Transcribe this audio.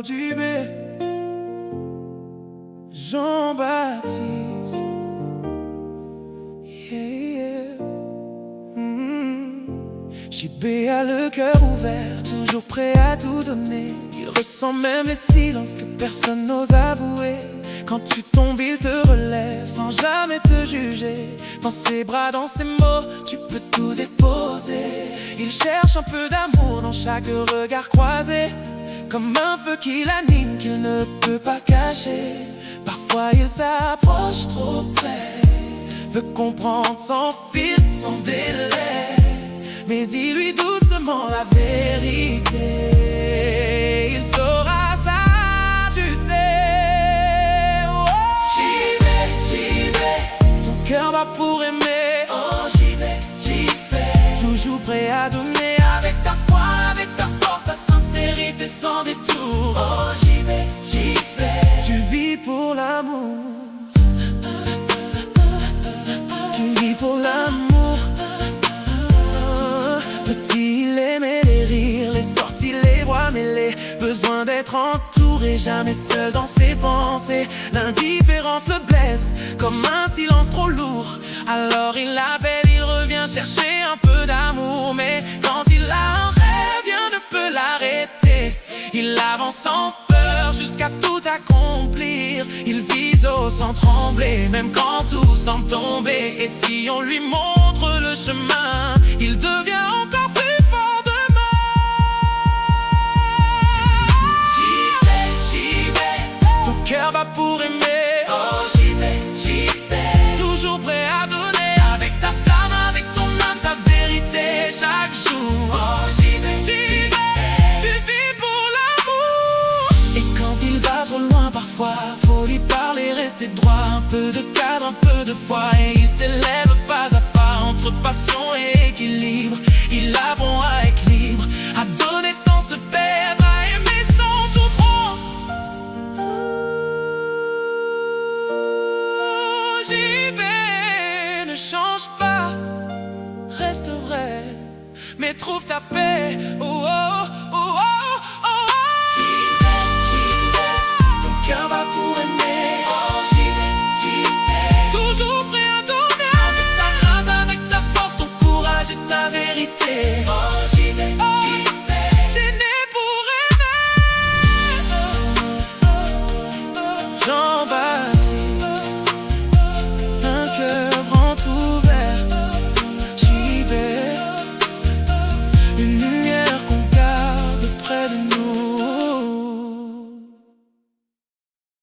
JB, Jean-Baptiste. JB a le cœur ouvert, toujours prêt à tout donner. Il ressent même les silences que personne n'ose avouer. Quand tu tombes, il te relève sans jamais te juger. Dans ses bras, dans ses mots, tu peux tout déposer. Il cherche un peu d'amour dans chaque regard croisé, comme un feu qui l'anime, qu'il ne peut pas cacher. Parfois il s'approche trop près, veut comprendre sans filtre, sans délai. Mais dis-lui doucement la vérité, il saura s'ajuster. Oh. JB, ton cœur bat pour aimer. Oh JB, toujours prêt à donner, avec ta foi, avec ta force, ta sincérité sans détour. Oh JB, tu vis pour l'amour. Tu vis pour l'amour. Petit, il aimait les rires, les sorties, les voix mêlées. Besoin d'être entouré, jamais seul dans ses pensées. L'indifférence le blesse, comme un silence trop lourd. Alors il l'appelle, il revient chercher un peu d'amour. Mais quand il a un rêve, rien ne peut l'arrêter. Il avance sans peur jusqu'à tout accomplir. Il vise haut sans trembler, même quand tout semble tomber. Et si on lui montre le chemin, il devient encore plus fort demain. JB, ton cœur bat pour aimer. Oh JB, toujours prêt à donner, avec ta flamme, avec ton âme, ta vérité chaque jour. Oh JB, tu vis pour l'amour. Et quand il va trop loin parfois, faut lui parler, rester droit. Un peu de cadre, un peu de foi, et il s'élève pas à pas entre passion et équilibre. Il apprend à équilibre, à donner sans se perdre, à aimer sans tout prendre. Oh, JB ne change pas, reste vrai, mais trouve ta paix. Oh, oh, oh, oh, oh, oh. JB, ton cœur va pour aimer. Oh, JB, toujours prêt à donner, avec ta grâce, avec ta force, ton courage et ta vérité. Oh JB, t'es né pour aimer. Jean-Baptiste, un cœur grand ouvert. JB, une lumière qu'on garde près de nous.